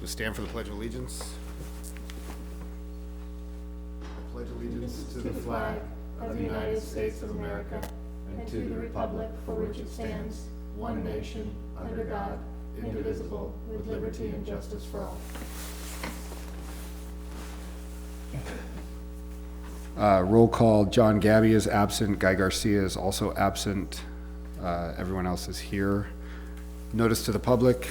we stand for the Pledge of Allegiance. I pledge allegiance to the flag of the United States of America and to the republic for which it stands, one nation, under God, indivisible, with liberty and justice for all. Roll call. John Gabby is absent. Guy Garcia is also absent. Everyone else is here. Notice to the public.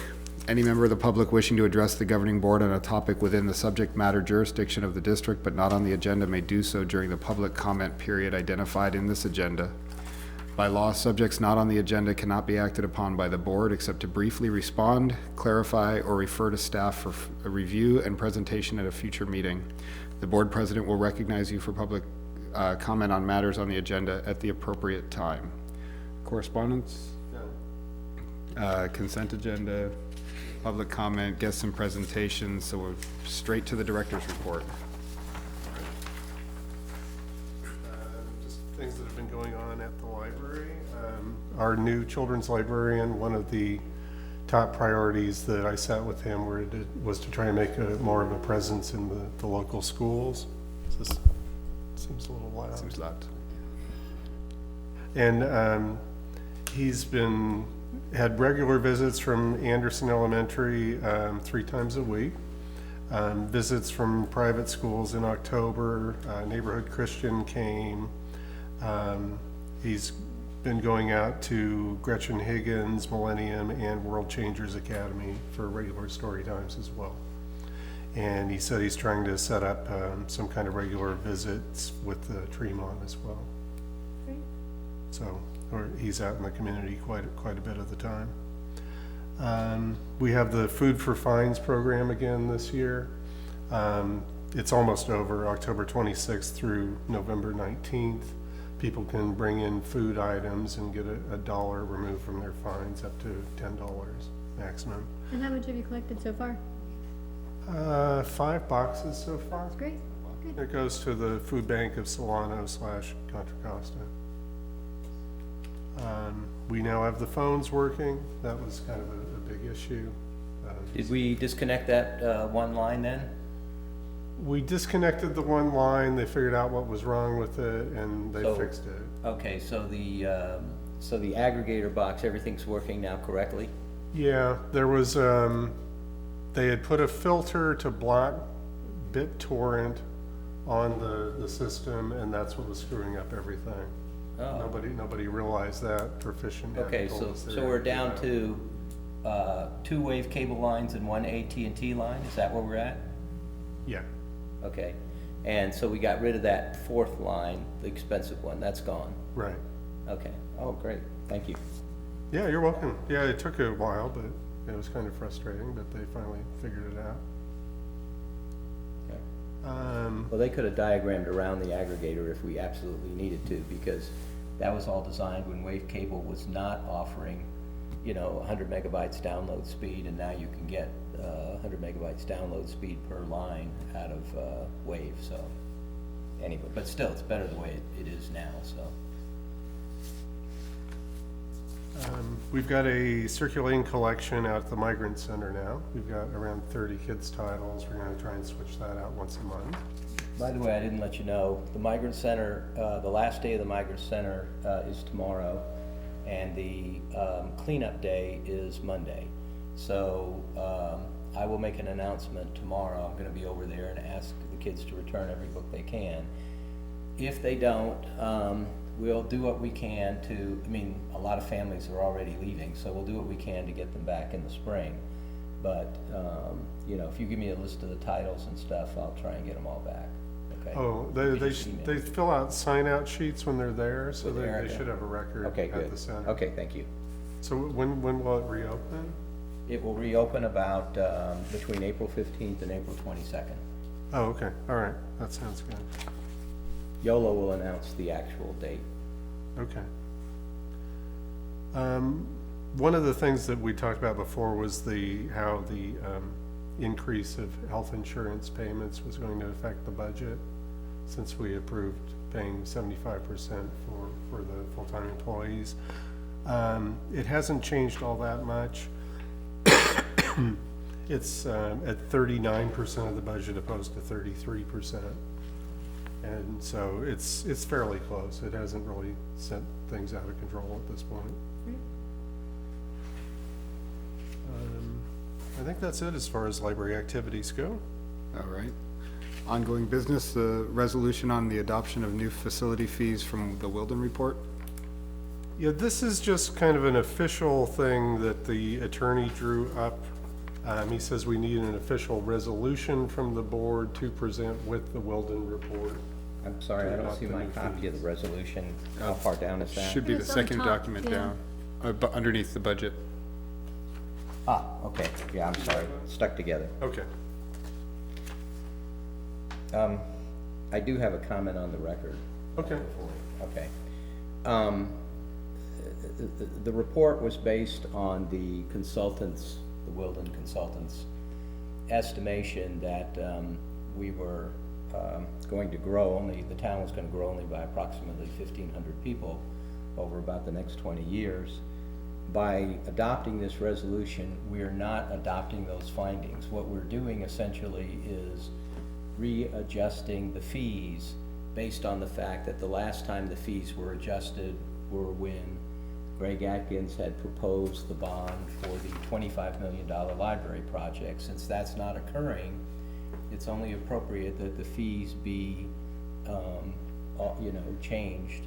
Any member of the public wishing to address the governing board on a topic within the subject matter jurisdiction of the district but not on the agenda may do so during the public comment period identified in this agenda. By law, subjects not on the agenda cannot be acted upon by the board except to briefly respond, clarify, or refer to staff for a review and presentation at a future meeting. The board president will recognize you for public comment on matters on the agenda at the appropriate time. Correspondence? No. Consent agenda, public comment, guests and presentations, so we're straight to the director's report. Just things that have been going on at the library. Our new children's librarian, one of the top priorities that I sat with him was to try and make more of a presence in the local schools. This seems a little loud. Seems loud. And he's had regular visits from Anderson Elementary 3 times a week. Visits from private schools in October. Neighborhood Christian came. He's been going out to Gretchen Higgins, Millennium, and World Changers Academy for regular story times as well. And he said he's trying to set up some kind of regular visits with the Tremont as well. Great. So he's out in the community quite a bit of the time. We have the Food for Fines program again this year. It's almost over, October 26th through November 19th. People can bring in food items and get a dollar removed from their fines, up to $10 maximum. And how much have you collected so far? 5 boxes so far. That's great. Good. It goes to the food bank of Solano / Contra Costa. We now have the phones working. That was kind of a big issue. Did we disconnect that one line then? We disconnected the one line. They figured out what was wrong with it, and they fixed it. Okay, so the aggregator box, everything's working now correctly? Yeah, there was they had put a filter to block BitTorrent on the system, and that's what was screwing up everything. Oh. Nobody realized that. Proficient. Okay, so we're down to 2 wave cable lines and 1 AT&T line. Is that where we're at? Yeah. Okay, and so we got rid of that 4th line, the expensive one. That's gone. Right. Okay. Oh, great. Thank you. Yeah, you're welcome. Yeah, it took a while, but it was kind of frustrating, but they finally figured it out. Okay. Well, they could have diagrammed around the aggregator if we absolutely needed to, because that was all designed when Wave Cable was not offering, 100 megabytes download speed, and now you can get 100 megabytes download speed per line out of Wave. So anyway, but still, it's better the way it is now. So we've got a circulating collection out at the Migrant Center now. We've got around 30 kids' titles. We're going to try and switch that out once a month. by the way, I didn't let you know, the Migrant Center, the last day of the Migrant Center is tomorrow, and the cleanup day is Monday. So I will make an announcement tomorrow. I'm going to be over there and ask the kids to return every book they can. If they don't, we'll do what we can to, a lot of families are already leaving, so we'll do what we can to get them back in the spring. But, if you give me a list of the titles and stuff, I'll try and get them all back. Okay. Oh, they fill out sign-out sheets when they're there, so they should have a record okay, at the center. Okay, thank you. So when will it reopen? It will reopen about between April 15th and April 22nd. Oh, okay. All right. That sounds good. YOLO will announce the actual date. Okay. One of the things that we talked about before was how the increase of health insurance payments was going to affect the budget, since we approved paying 75% for the full-time employees. It hasn't changed all that much. It's at 39% of the budget opposed to 33%. And so it's fairly close. It hasn't really sent things out of control at this point. Right. I think that's it as far as library activities go. All right. Ongoing business, the resolution on the adoption of new facility fees from the Wilden report. Yeah, this is just kind of an official thing that the attorney drew up. He says we need an official resolution from the board to present with the Wilden report. I'm sorry, I don't see my copy of the resolution. How far down is that? Should be the It's on the second top, document yeah. down, underneath the budget. Ah, okay, yeah, I'm sorry, stuck together. Okay. I do have a comment on the record. Okay. Okay. The report was based on the consultants, the Wilden consultants' estimation that we were going to grow only, the town was gonna grow only by approximately 1,500 people over about the next 20 years. By adopting this resolution, we are not adopting those findings. What we're doing essentially is readjusting the fees based on the fact that the last time the fees were adjusted were when Greg Atkins had proposed the bond for the $25 million library project. Since that's not occurring, it's only appropriate that the fees be, changed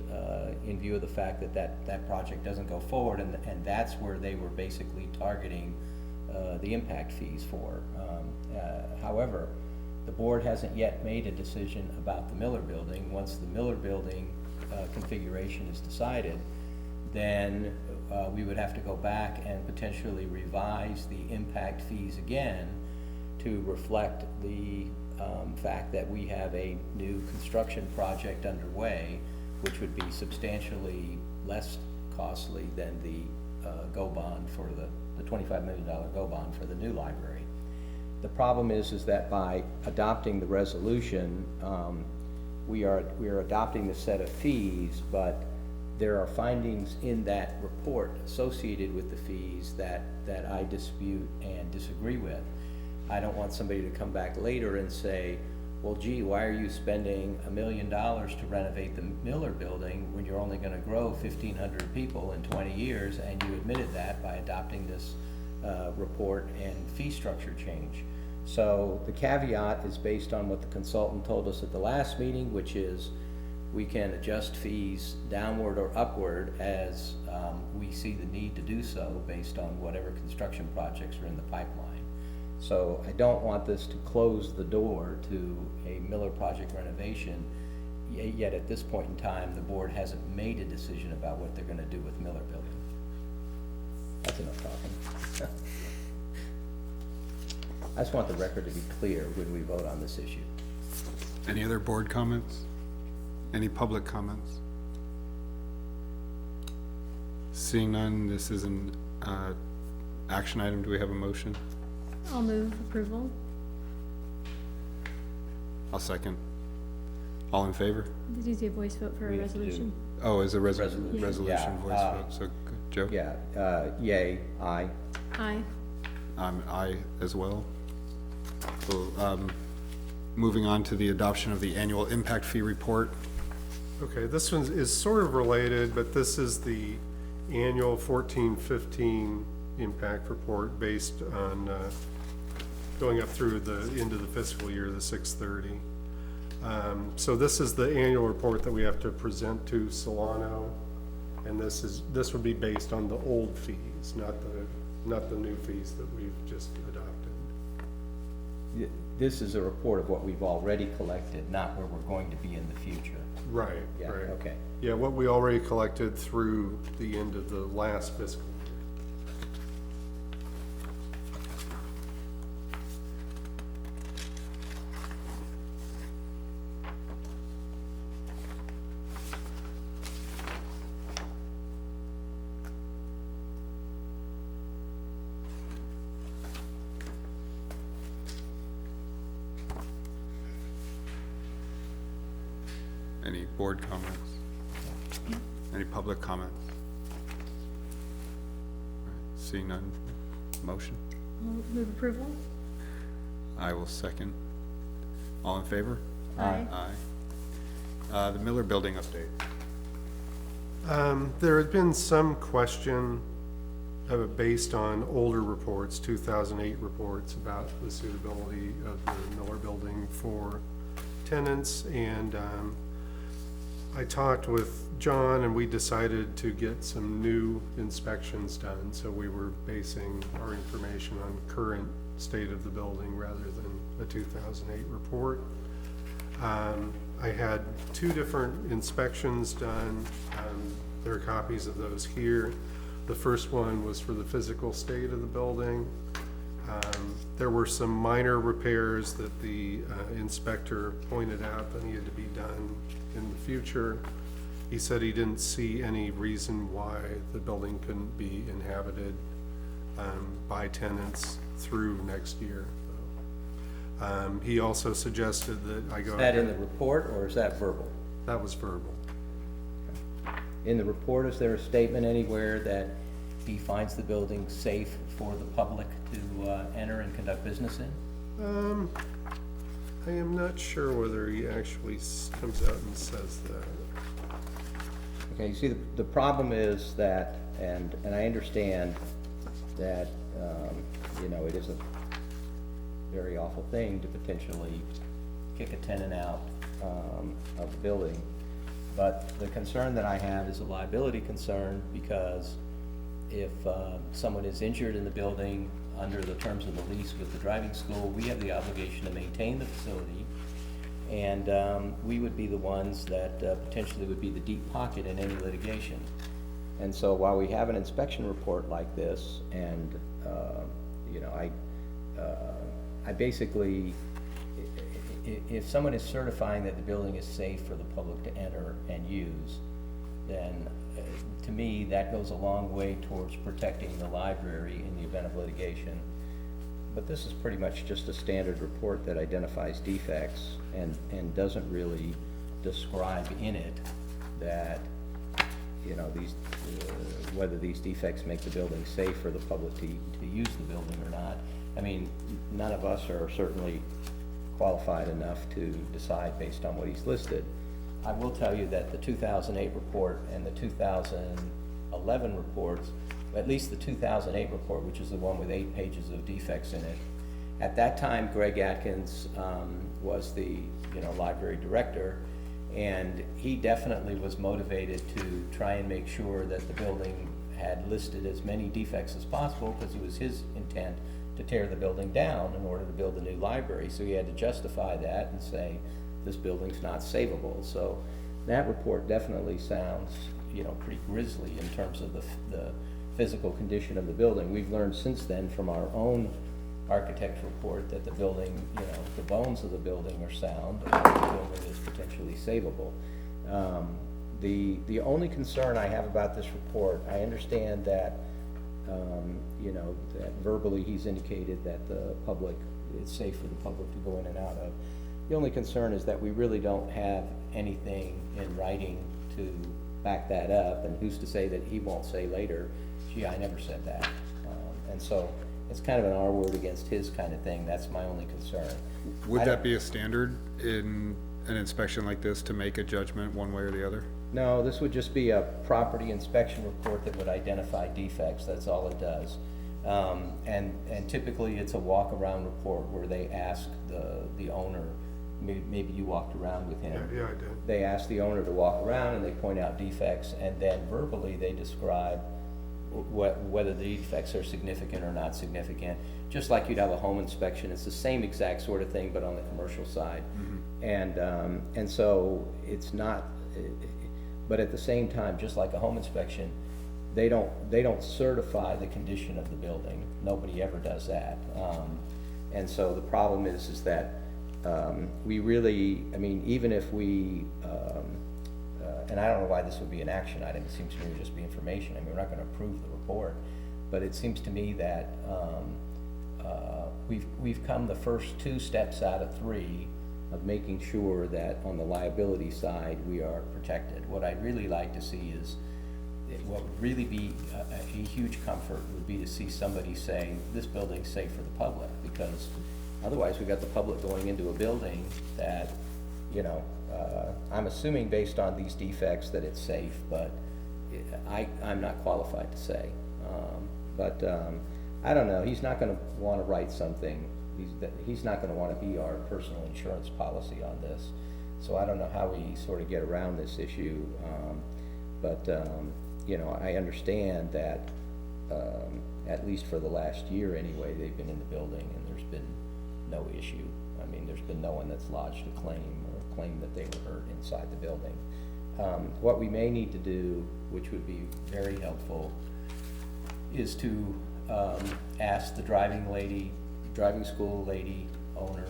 in view of the fact that that project doesn't go forward, and that's where they were basically targeting the impact fees for. However, the board hasn't yet made a decision about the Miller Building. Once the Miller Building configuration is decided, then we would have to go back and potentially revise the impact fees again to reflect the fact that we have a new construction project underway, which would be substantially less costly than the GO bond for the $25 million GO bond for the new library. The problem is that by adopting the resolution, we are adopting the set of fees, but there are findings in that report associated with the fees that I dispute and disagree with. I don't want somebody to come back later and say, well, gee, why are you spending $1 million to renovate the Miller Building when you're only gonna grow 1,500 people in 20 years, and you admitted that by adopting this report and fee structure change. So the caveat is based on what the consultant told us at the last meeting, which is we can adjust fees downward or upward as we see the need to do so based on whatever construction projects are in the pipeline. So I don't want this to close the door to a Miller project renovation, yet at this point in time, the board hasn't made a decision about what they're gonna do with Miller Building. That's enough talking. I just want the record to be clear when we vote on this issue. Any other board comments? Any public comments? Seeing none, this is an action item. Do we have a motion? I'll move approval. I'll second. All in favor? This is a voice vote for a We have to do- resolution. Oh, is a Resolution. resolution Yeah, voice vote, so, Joe? Yeah, yay, aye. Aye. Aye as well. So, moving on to the adoption of the annual impact fee report. Okay, this one is sort of related, but this is the annual 14-15 impact report based on going up through the end of the fiscal year, the 6/30. So this is the annual report that we have to present to Solano, and this would be based on the old fees, not the new fees that we've just adopted. This is a report of what we've already collected, not where we're going to be in the future. Right, Yeah, right. okay. Yeah, what we already collected through the end of the last fiscal year. Any board comments? Any public comments? Seeing none, motion? I'll move approval. I will second. All in favor? Aye. Aye. The Miller Building update. There had been some question based on older reports, 2008 reports, about the suitability of the Miller Building for tenants, and I talked with John and we decided to get some new inspections done, so we were basing our information on current state of the building rather than a 2008 report. I had two different inspections done. There are copies of those here. The first one was for the physical state of the building. There were some minor repairs that the inspector pointed out that needed to be done in the future. He said he didn't see any reason why the building couldn't be inhabited by tenants through next year. He also suggested that I go. Is that in the report, or is that verbal? That was verbal. In the report, is there a statement anywhere that he finds the building safe for the public to enter and conduct business in? I am not sure whether he actually comes out and says that. Okay, you see, the problem is that, and I understand that, you know, it is a very awful thing to potentially kick a tenant out of the building. But the concern that I have is a liability concern, because if someone is injured in the building under the terms of the lease with the driving school, we have the obligation to maintain the facility, and we would be the ones that potentially would be the deep pocket in any litigation. And so while we have an inspection report like this, and you know, I basically, if someone is certifying that the building is safe for the public to enter and use, then to me, that goes a long way towards protecting the library in the event of litigation. But this is pretty much just a standard report that identifies defects and doesn't really describe in it that, you know, these, whether these defects make the building safe for the public to use the building or not. I mean, none of us are certainly qualified enough to decide based on what he's listed. I will tell you that the 2008 report and the 2011 reports, at least the 2008 report, which is the one with 8 pages of defects in it, at that time, Greg Atkins was the, you know, library director, and he definitely was motivated to try and make sure that the building had listed as many defects as possible, because it was his intent to tear the building down in order to build a new library. So he had to justify that and say, this building's not savable. So that report definitely sounds, you know, pretty grisly in terms of the physical condition of the building. We've learned since then from our own architect's report that the building, you know, the bones of the building are sound, and the building is potentially savable. The only concern I have about this report, I understand that, you know, that verbally he's indicated that the public, it's safe for the public to go in and out of. The only concern is that we really don't have anything in writing to back that up, and who's to say that he won't say later, gee, I never said that. And so it's kind of an R word against his kind of thing. That's my only concern. Would that be a standard in an inspection like this, to make a judgment one way or the other? No, this would just be a property inspection report that would identify defects. That's all it does. And typically it's a walk-around report where they ask the owner, maybe you walked around with him. Yeah, I did. They ask the owner to walk around and they point out defects, and then verbally they describe whether the defects are significant or not significant. Just like you'd have a home inspection, it's the same exact sort of thing, but on the commercial side. Mm-hmm. And so it's not, but at the same time, just like a home inspection, they don't certify the condition of the building. Nobody ever does that. And so the problem is that we really, I mean, even if we, and I don't know why this would be an action item, it seems to me it would just be information. I mean, we're not gonna approve the report, but it seems to me that we've come the first 2 steps out of 3 of making sure that on the liability side, we are protected. What I'd really like to see is, what would really be a huge comfort would be to see somebody saying, this building's safe for the public, because otherwise we got the public going into a building that, you know, I'm assuming based on these defects that it's safe, but I'm not qualified to say. But I don't know, he's not gonna wanna write something, he's not gonna wanna be our personal insurance policy on this. So I don't know how we sort of get around this issue, but, you know, I understand that, at least for the last year anyway, they've been in the building and there's been no issue. I mean, there's been no one that's lodged a claim or claimed that they were hurt inside the building. What we may need to do, which would be very helpful, is to ask the driving school lady owner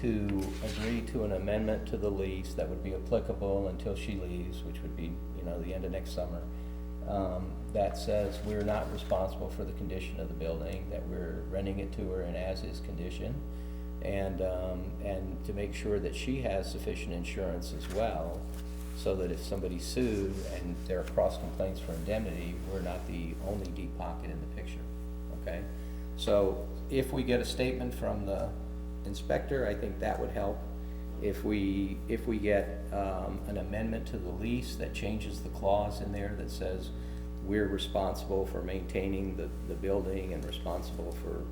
to agree to an amendment to the lease that would be applicable until she leaves, which would be, you know, the end of next summer. That says we're not responsible for the condition of the building, that we're renting it to her in as-is condition, and to make sure that she has sufficient insurance as well, so that if somebody's sued and there are cross complaints for indemnity, we're not the only deep pocket in the picture, okay? So if we get a statement from the inspector, I think that would help. If we get an amendment to the lease that changes the clause in there that says we're responsible for maintaining the building and responsible for,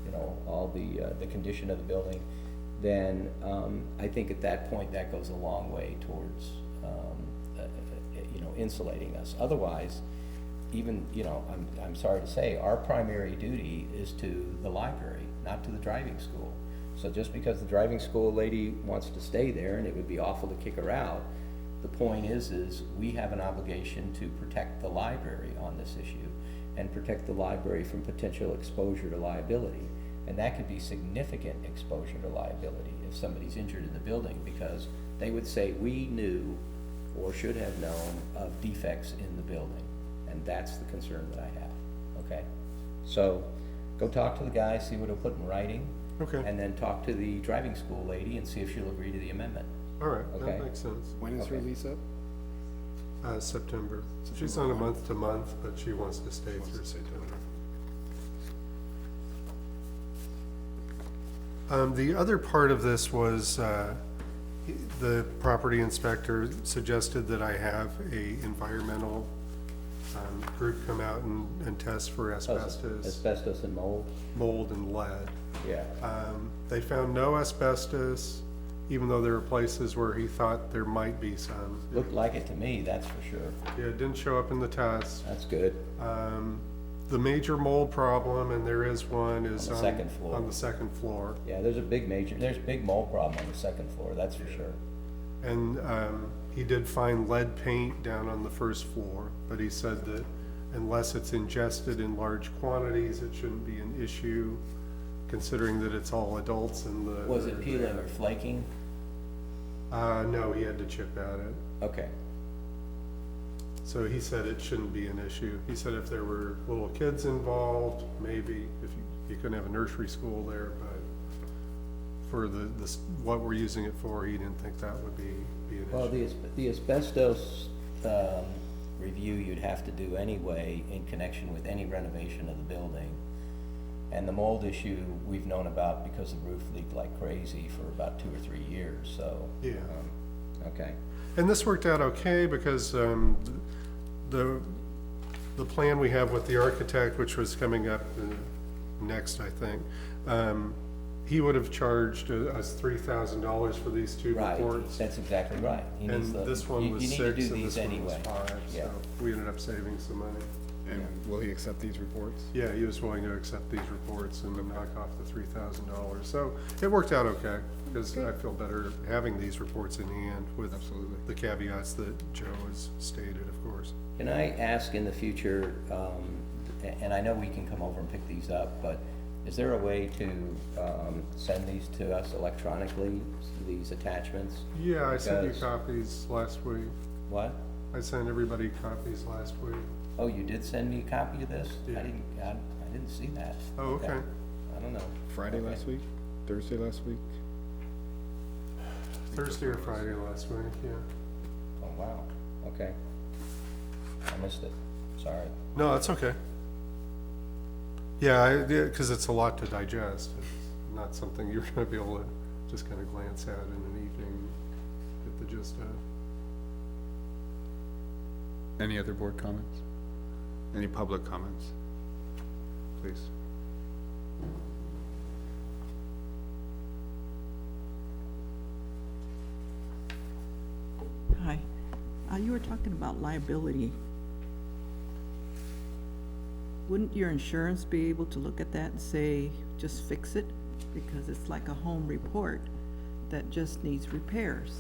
you know, all the condition of the building, then I think at that point that goes a long way towards you know, insulating us. Otherwise, even, you know, I'm sorry to say, our primary duty is to the library, not to the driving school. So just because the driving school lady wants to stay there, and it would be awful to kick her out, the point is we have an obligation to protect the library on this issue and protect the library from potential exposure to liability. And that could be significant exposure to liability if somebody's injured in the building, because they would say, we knew or should have known of defects in the building. And that's the concern that I have, okay? So go talk to the guy, see what he'll put in writing. Okay. And then talk to the driving school lady and see if she'll agree to the amendment. All right, Okay. that makes sense. When is her Okay. lease up? September. She's on a month to month, but she wants to stay through September. The other part of this was, the property inspector suggested that I have a environmental, group come out and test for asbestos, Asbestos and mold, mold and lead. yeah. They found no asbestos, even though there were places where he thought there might be some. Looked like it to me, that's for sure. Yeah, it didn't show up in the test. That's good. The major mold problem, and there is one, is On the second floor. on the second floor. Yeah, there's a big mold problem on the second floor, that's for sure. And he did find lead paint down on the first floor, but he said that unless it's ingested in large quantities, it shouldn't be an issue, considering that it's all adults in the. Was it peeling or flaking? No, he had to chip at it. Okay, So he said it shouldn't be an issue. He said if there were little kids involved, maybe, if you couldn't have a nursery school there, but for what we're using it for, he didn't think that would be an well, issue. the asbestos, review you'd have to do anyway in connection with any renovation of the building. And the mold issue we've known about because the roof leaked like crazy for about 2 or 3 years, so. Yeah. Okay, And this worked out okay because, the plan we have with the architect, which was coming up next, I think, he would have charged us $3,000 for these two right, reports. that's exactly right. He needs And the- this one you was need to 6 do and these this one was anyway. 5, Yeah. so we ended up saving some money. And will he accept these reports? Yeah, he was willing to accept these reports and knock off the $3,000. So it worked out okay, because I feel better having these reports in hand with Absolutely. the caveats that Joe has stated, of course. Can I ask in the future, and I know we can come over and pick these up, but is there a way to send these to us electronically, these attachments? Yeah, I sent you Because- copies last week. What? I sent everybody copies last week. Oh, you did send me a copy of this? Yeah. I didn't see that. Oh, okay. I don't know. Friday Okay. last week? Thursday last week? Thursday or Friday last week, yeah. Oh, wow, okay. I missed it, sorry. No, that's okay. Yeah, because it's a lot to digest. It's not something you're gonna be able to just kind of glance at in an evening, get the gist of. Any other board comments? Any public comments? Please. Hi. You were talking about liability. Wouldn't your insurance be able to look at that and say, just fix it? Because it's like a home report that just needs repairs.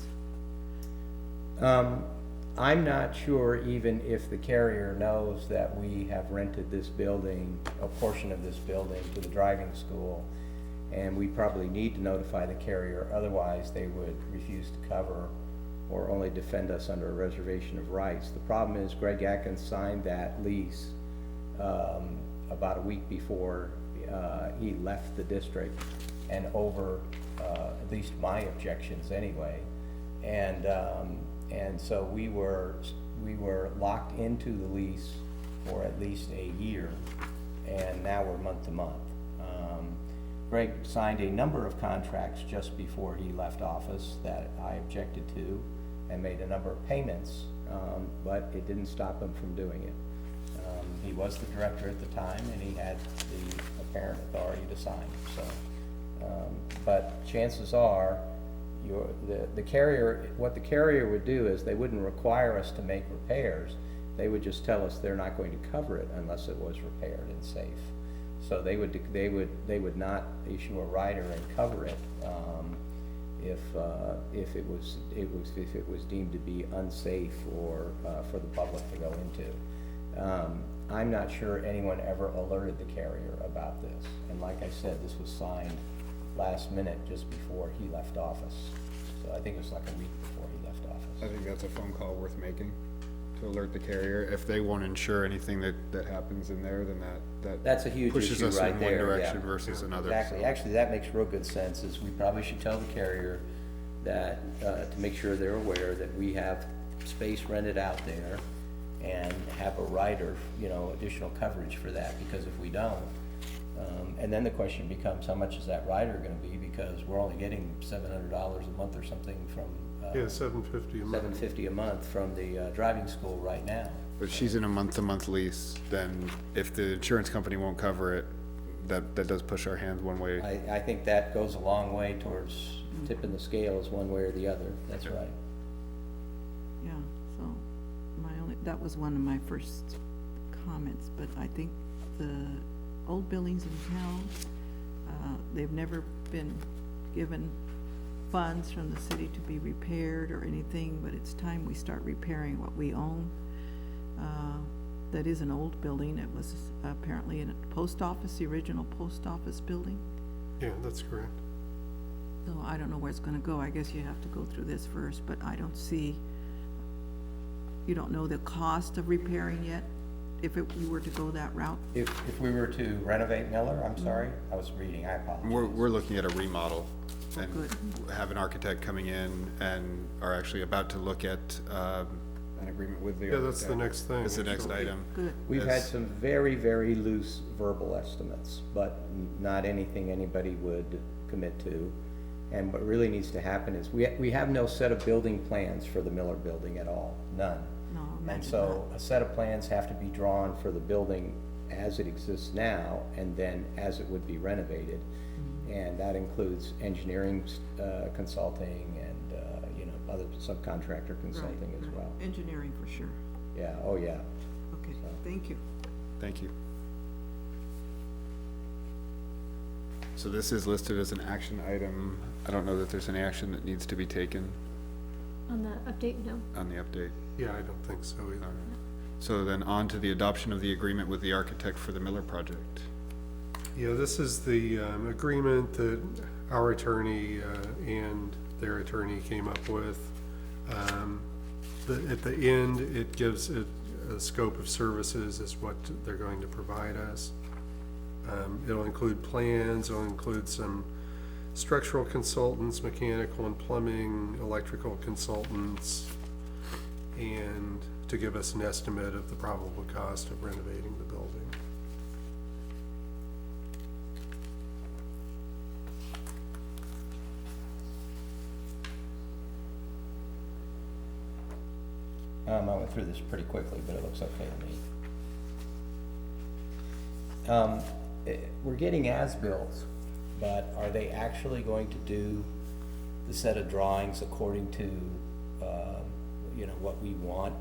I'm not sure even if the carrier knows that we have rented this building, a portion of this building, to the driving school, and we probably need to notify the carrier, otherwise they would refuse to cover or only defend us under a reservation of rights. The problem is Greg Atkins signed that lease about a week before he left the district, and over at least my objections anyway. And so we were locked into the lease for at least a year, and now we're month to month. Greg signed a number of contracts just before he left office that I objected to, and made a number of payments, but it didn't stop him from doing it. He was the director at the time, and he had the apparent authority to sign, so. But chances are, the carrier, what the carrier would do is they wouldn't require us to make repairs. They would just tell us they're not going to cover it unless it was repaired and safe. So they would not issue a rider and cover it if it was deemed to be unsafe or for the public to go into. I'm not sure anyone ever alerted the carrier about this. And like I said, this was signed last minute just before he left office. So I think it was like a week before he left I office. think that's a phone call worth making, to alert the carrier. If they won't insure anything that happens in there, then That's a huge pushes issue us right in there, one direction yeah. versus another. Exactly, so. actually, that makes real good sense, is we probably should tell the carrier that, to make sure they're aware that we have space rented out there and have a rider, additional coverage for that, because if we don't, and then the question becomes, how much is that rider gonna be, because we're only getting $700 a month or something from, Yeah, $750 a month. $750 a month from the driving school right now. But she's in a month-to-month lease, then if the insurance company won't cover it, that does push our hands one way. I think that goes a long way towards tipping the scales one way or the other, that's right. Yeah, so that was one of my first comments, but I think the old buildings in town, they've never been given funds from the city to be repaired or anything, but it's time we start repairing what we own. That is an old building. It was apparently in a post office, the original post office building. Yeah, that's correct. So I don't know where it's gonna go. I guess you have to go through this first, but I don't see, you don't know the cost of repairing yet, if we were to go that route? If we were to renovate Miller, I'm sorry, I was reading, I apologize. We're looking at a remodel and good. have an architect coming in and are actually about to look at, an agreement with the Yeah, that's the architect. next thing. It's the next actually. item. Good. We've had Yes. some very, very loose verbal estimates, but not anything anybody would commit to. And what really needs to happen is, we have no set of building plans for the Miller building at all, none. No, And imagine so a set of plans have to be drawn for the building as it exists now, and then as it would be renovated. And that includes engineering, consulting, and, other subcontractor that. consulting as Right. well. Engineering for sure. Yeah, oh yeah. Okay, thank you. Thank you. So this is listed as an action item. I don't know that there's any action that needs to be taken On the update, no. on the update. Yeah, I don't think so either. So then on to the adoption of the agreement with the architect for the Miller project. Yeah, this is the agreement that our attorney and their attorney came up with. At the end, it gives it a scope of services as what they're going to provide us. It'll include plans, it'll include some structural consultants, mechanical and plumbing, electrical consultants, and to give us an estimate of the probable cost of renovating the building. I went through this pretty quickly, but it looks okay to me. We're getting as-built, but are they actually going to do the set of drawings according to, you know, what we want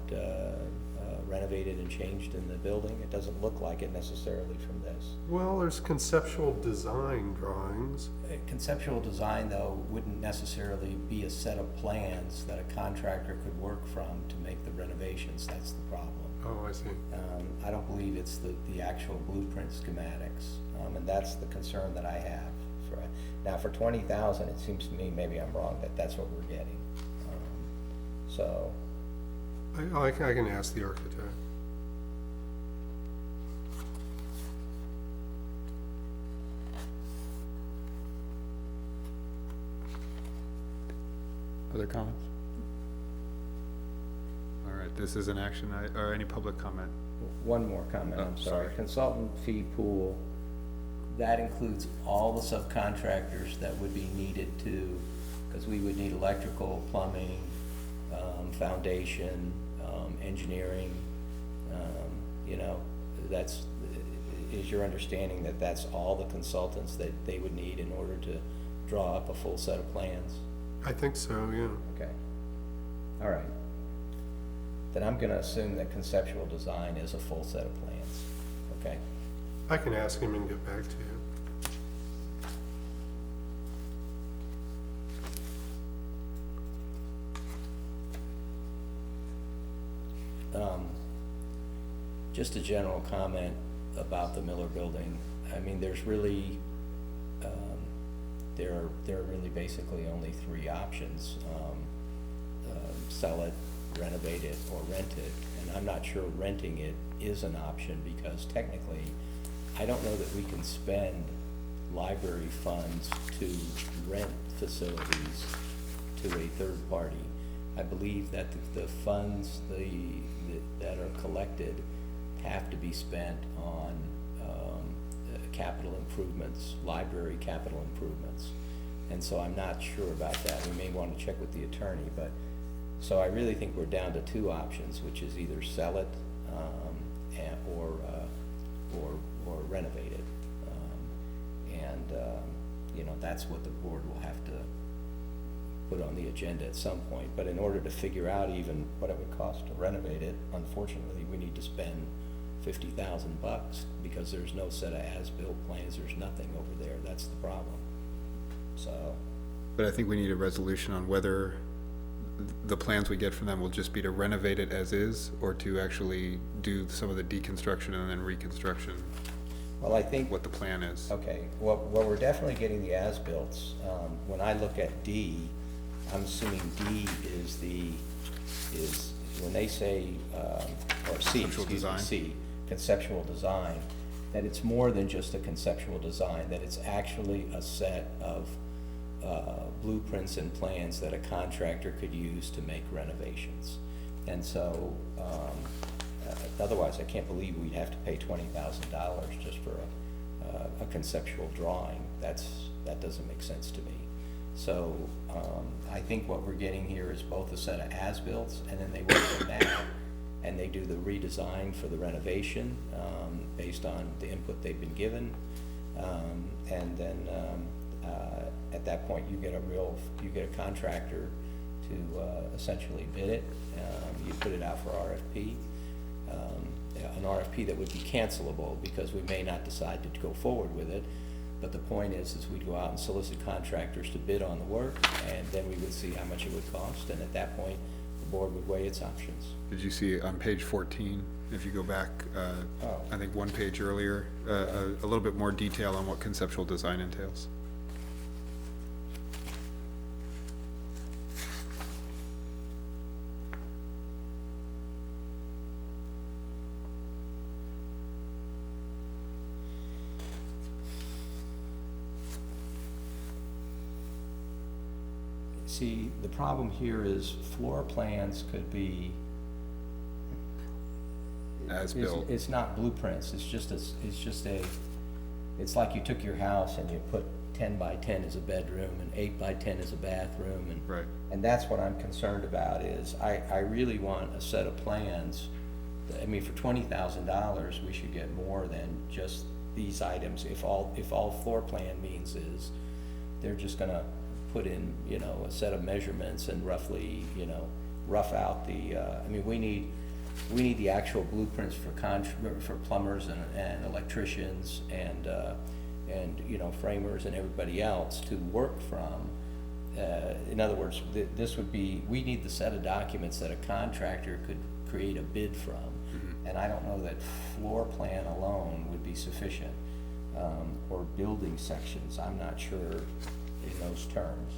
renovated and changed in the building? It doesn't look like it necessarily from this. Well, there's conceptual design drawings. Conceptual design, though, wouldn't necessarily be a set of plans that a contractor could work from to make the renovations. That's the problem. Oh, I see. I don't believe it's the actual blueprint schematics, and that's the concern that I have. Now, for 20,000, it seems to me, maybe I'm wrong, that that's what we're getting. So, I can ask the architect. Other comments? All right, this is an action, or any public comment? one more comment, Oh, I'm sorry. sorry. Consultant fee pool, that includes all the subcontractors that would be needed to, because we would need electrical, plumbing, foundation, engineering, you know, that's, is your understanding that that's all the consultants that they would need in order to draw up a full set of plans? I think so, yeah. Okay. All right. Then I'm gonna assume that conceptual design is a full set of plans, okay? I can ask him and get back to you. Just a general comment about the Miller Building. I mean, there's really, there are really basically only three options. Sell it, renovate it, or rent it. And I'm not sure renting it is an option, because technically, I don't know that we can spend library funds to rent facilities to a third party. I believe that the funds that are collected have to be spent on capital improvements, library capital improvements. And so I'm not sure about that. We may want to check with the attorney, but, so I really think we're down to two options, which is either sell it or renovate it. You know, that's what the board will have to put on the agenda at some point. But in order to figure out even what it would cost to renovate it, unfortunately, we need to spend $50,000, because there's no set of as-built plans, there's nothing over there, that's the problem. So, But I think we need a resolution on whether the plans we get from them will just be to renovate it as is, or to actually do some of the deconstruction and then reconstruction, well, I think, what the plan is. okay, well, we're definitely getting the as-bills. When I look at D, I'm assuming D is when they say, or C, Conceptual excuse me, design. C, conceptual design, that it's more than just a conceptual design, that it's actually a set of blueprints and plans that a contractor could use to make renovations. And so, otherwise, I can't believe we'd have to pay $20,000 just for a conceptual drawing. That doesn't make sense to me. So, I think what we're getting here is both a set of as-bills, and then they work from that, and they do the redesign for the renovation, based on the input they've been given. And then, at that point, you get a contractor to, essentially bid it. You put it out for RFP. An RFP that would be cancelable, because we may not decide to go forward with it. But the point is we'd go out and solicit contractors to bid on the work, and then we would see how much it would cost, and at that point, the board would weigh its options. Did you see on page 14, if you go back, I think one page earlier, a little bit more detail on what conceptual design entails? See, the problem here is floor plans could be, as-built. It's not blueprints, it's like you took your house and you put 10 by 10 as a bedroom and 8 by 10 as a bathroom, and Right. and that's what I'm concerned about, is I really want a set of plans. I mean, for $20,000, we should get more than just these items. If all floor plan means is they're just gonna put in, you know, a set of measurements and roughly, you know, rough out the, I mean, we need the actual blueprints for plumbers and electricians and, you know, framers and everybody else to work from. In other words, this would be, we need the set of documents that a contractor could create a bid from. And I don't know that floor plan alone would be sufficient, or building sections, I'm not sure in those terms.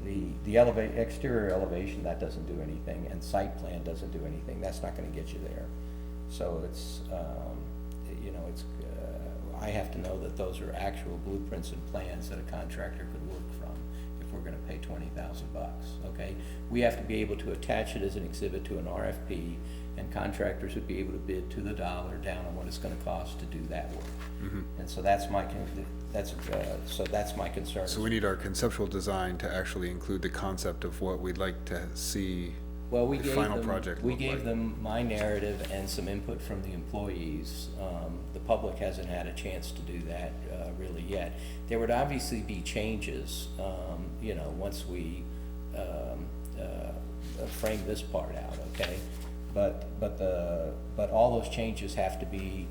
The exterior elevation, that doesn't do anything, and site plan doesn't do anything, that's not gonna get you there. So it's, you know, it's, I have to know that those are actual blueprints and plans that a contractor could work from if we're gonna pay $20,000, okay? We have to be able to attach it as an exhibit to an RFP, and contractors would be able to bid to the dollar down on what it's gonna cost to do that work. And so that's my concern. So we need our conceptual design to actually include the concept of what we'd like to see Well, we the gave final them, project we look gave like. them my narrative and some input from the employees. The public hasn't had a chance to do that, really yet. There would obviously be changes, you know, once we, frame this part out, okay? But all those changes have to be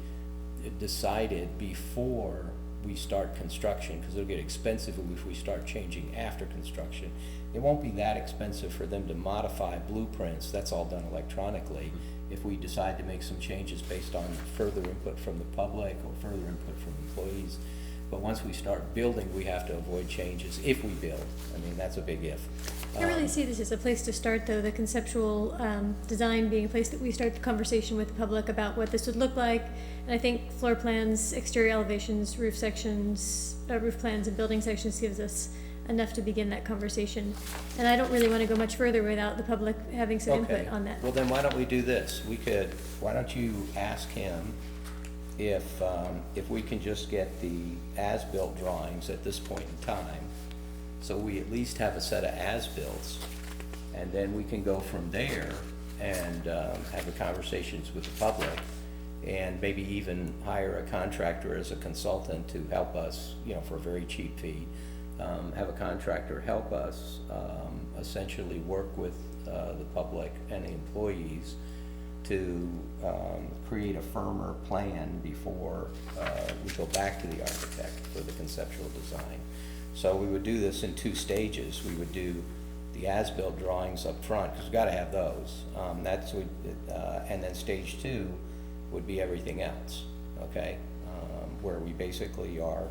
decided before we start construction, because it'll get expensive if we start changing after construction. It won't be that expensive for them to modify blueprints, that's all done electronically. If we decide to make some changes based on further input from the public or further input from employees. But once we start building, we have to avoid changes if we build. I mean, that's a big if. I really see this as a place to start, though, the conceptual design being a place that we start the conversation with the public about what this would look like. And I think floor plans, exterior elevations, roof sections, roof plans and building sections gives us enough to begin that conversation. And I don't really want to go much further without the public having some Okay. input on that. Well, then why don't we do this? Why don't you ask him if we can just get the as-built drawings at this point in time, so we at least have a set of as-bills, and then we can go from there and have the conversations with the public, and maybe even hire a contractor as a consultant to help us, you know, for a very cheap fee. Have a contractor help us essentially work with the public and the employees to create a firmer plan before we go back to the architect for the conceptual design. So we would do this in 2 stages. We would do the as-built drawings up front, because we've got to have those. And then stage 2 would be everything else, okay? Where we basically are,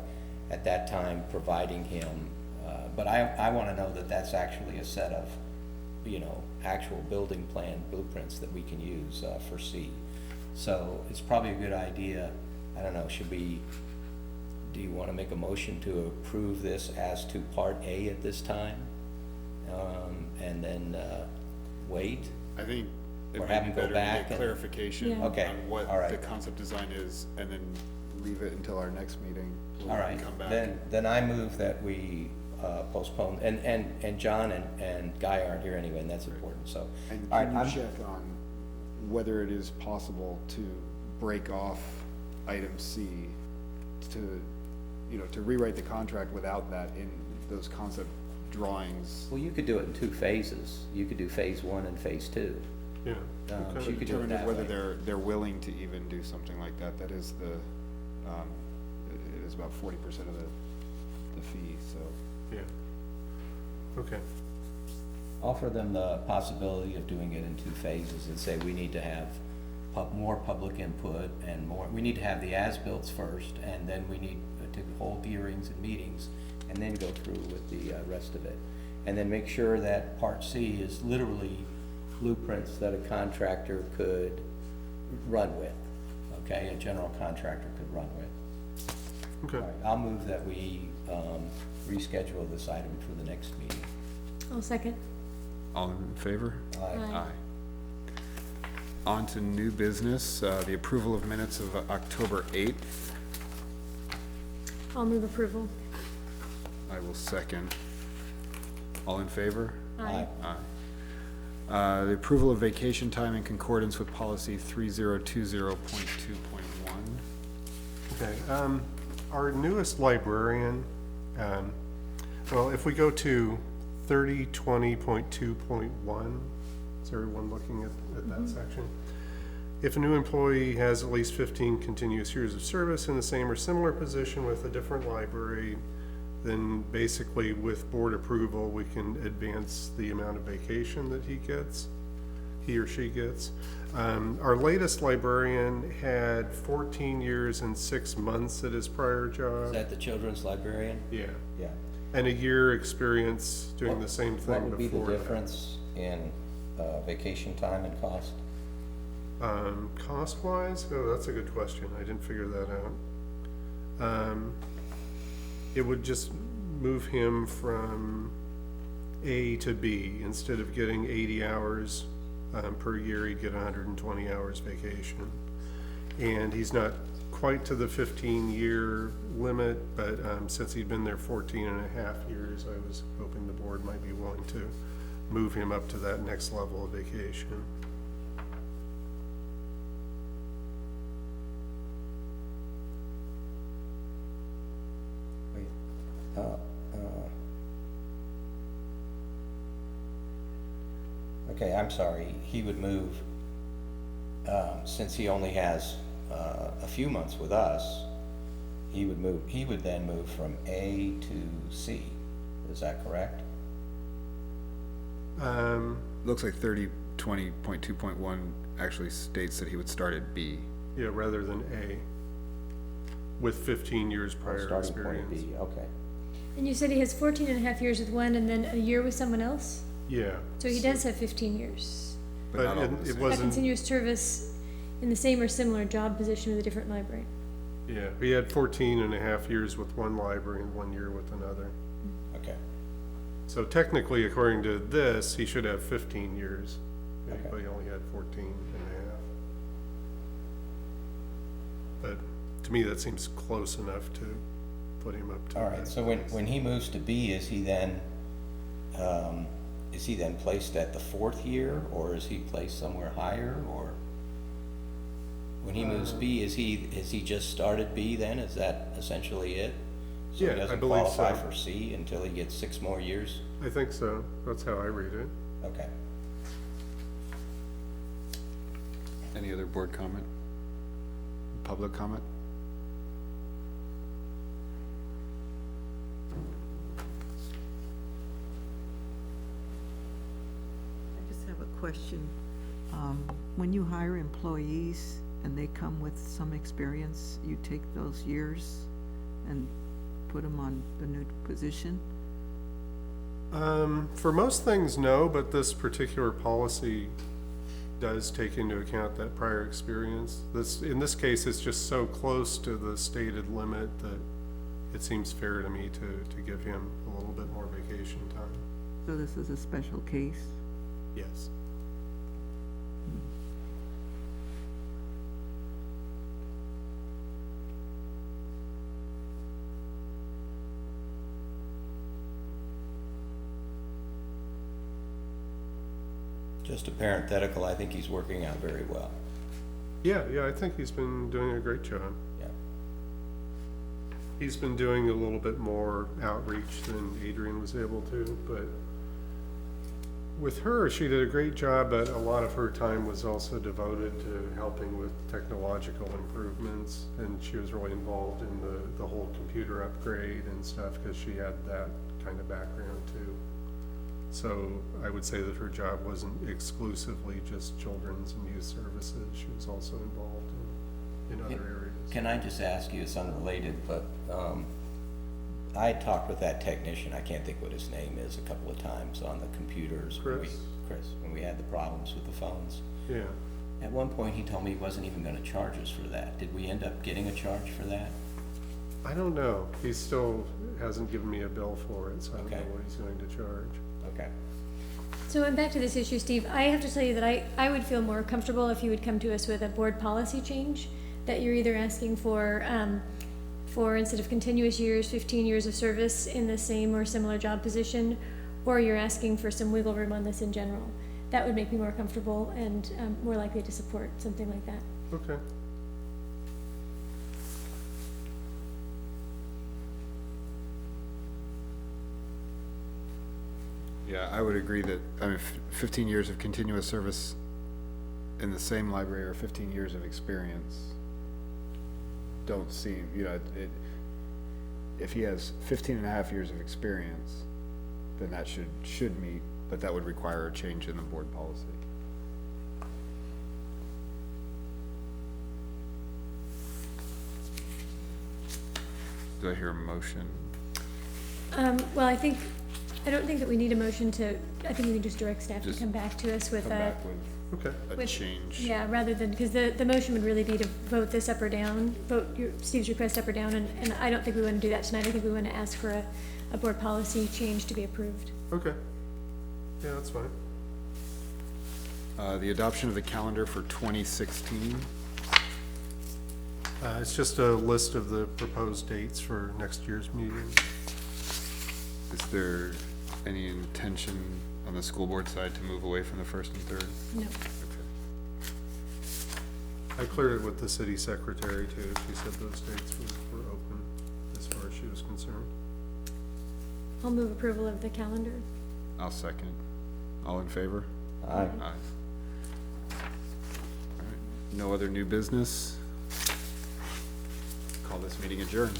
at that time, providing him, but I want to know that that's actually a set of, you know, actual building plan blueprints that we can use for C. So it's probably a good idea, I don't know, do you want to make a motion to approve this as to part A at this time? And then wait? I think it Or might have be them go better to back get and- clarification Yeah. Okay, on what all right. the concept design is, and then leave it until our next meeting. We'll All right, come back. then I move that we postpone, and John and Guy aren't here anyway, and that's important, so. And all can right, you check on whether it is possible to break off item C to, you know, to rewrite the contract without that in those concept drawings? Well, you could do it in 2 phases. You could do phase 1 and phase 2. Yeah. So Okay. you could do it Determine that whether way. they're willing to even do something like that. That is it is about 40% of the fee, so. Yeah. Okay. Offer them the possibility of doing it in 2 phases and say we need to have more public input and more, we need to have the as-bills first, and then we need to hold hearings and meetings, and then go through with the rest of it. And then make sure that part C is literally blueprints that a contractor could run with, okay? A general contractor could run with. Okay. All right, I'll move that we reschedule this item for the next meeting. I'll second. All in favor? Aye. Aye. On to new business, the approval of minutes of October 8th. I'll move approval. I will second. All in favor? Aye. Aye. The approval of vacation time in concordance with policy 3020.2.1. Okay, our newest librarian, well, if we go to 3020.2.1, is everyone looking at that section? If a new employee has at least 15 continuous years of service in the same or similar position with a different library, then basically with board approval, we can advance the amount of vacation that he or she gets. Our latest librarian had 14 years and 6 months at his prior Is job. that the children's librarian? Yeah, Yeah. and a year experience doing the same thing What would be the before that. difference in vacation time and cost? Cost-wise, oh, that's a good question, I didn't figure that out. It would just move him from A to B. Instead of getting 80 hours per year, he'd get 120 hours vacation. And he's not quite to the 15-year limit, but since he'd been there 14 and a half years, I was hoping the board might be willing to move him up to that next level of vacation. Wait, okay, I'm sorry, he would move, since he only has, a few months with us, he would then move from A to C, is that correct? Looks like 3020.2.1 actually states that he would start at B. Yeah, rather than A, with 15 years prior Starting point experience. B, okay. And you said he has 14 and a half years with one and then a year with someone else? Yeah. So he does have 15 years. But not all it- of the it same. A wasn't, continuous service in the same or similar job position with a different library. yeah, he had 14 and a half years with one library and 1 year with another. Okay, So technically, according to this, he should have 15 years, Okay. but he only had 14 and a half. But to me, that seems close enough to put him up to. all right, that so place. when he moves to B, is he then placed at the 4th year, or is he placed somewhere higher, or? When he moves B, is he just started B then, is that essentially it? So Yeah, I he doesn't believe qualify so. for C until he gets 6 more years? I think so, that's how I read it. Okay. Any other board comment? Public comment? I just have a question. When you hire employees and they come with some experience, you take those years and put them on the new position? For most things, no, but this particular policy does take into account that prior experience. In this case, it's just so close to the stated limit that it seems fair to me to give him a little bit more vacation time. So this is a special case? Yes. Just a parenthetical, I think he's working out very well. Yeah, I think he's been doing a great job. Yeah. He's been doing a little bit more outreach than Adrian was able to, but with her, she did a great job, but a lot of her time was also devoted to helping with technological improvements, and she was really involved in the whole computer upgrade and stuff, because she had that kind of background too. So I would say that her job wasn't exclusively just children's and youth services, she was also involved in other areas. Can I just ask you, it's unrelated, but, I talked with that technician, I can't think what his name is, a couple of times on the computers. Chris, when we had the problems with the phones. Yeah. At one point, he told me he wasn't even gonna charge us for that. Did we end up getting a charge for that? I don't know. He still hasn't given me a bill for it, so I don't know Okay. what he's going to charge. Okay. So, and back to this issue, Steve, I have to tell you that I would feel more comfortable if you would come to us with a board policy change, that you're either asking for instead of continuous years, 15 years of service in the same or similar job position, or you're asking for some wiggle room on this in general. That would make me more comfortable and more likely to support something like that. Okay. Yeah, I would agree that, I mean, 15 years of continuous service in the same library or 15 years of experience don't seem, you know, if he has 15 and a half years of experience, then that should meet, but that would require a change in the board policy. Do I hear a motion? Well, I don't think that we need a motion to, I think we can just direct staff to Just come back to us with Come a, back with Okay. a with- change. yeah, rather than, because the motion would really be to vote this up or down, vote Steve's request up or down, and I don't think we want to do that tonight. I think we want to ask for a board policy change to be approved. Okay. Yeah, that's fine. The adoption of the calendar for 2016. It's just a list of the proposed dates for next year's meeting. Is there any intention on the school board side to move away from the first and third? No. Okay. I cleared it with the city secretary too. She said those dates were open as far as she was concerned. I'll move approval of the calendar. I'll second. All in favor? Aye. Aye. All right. No other new business? Call this meeting adjourned.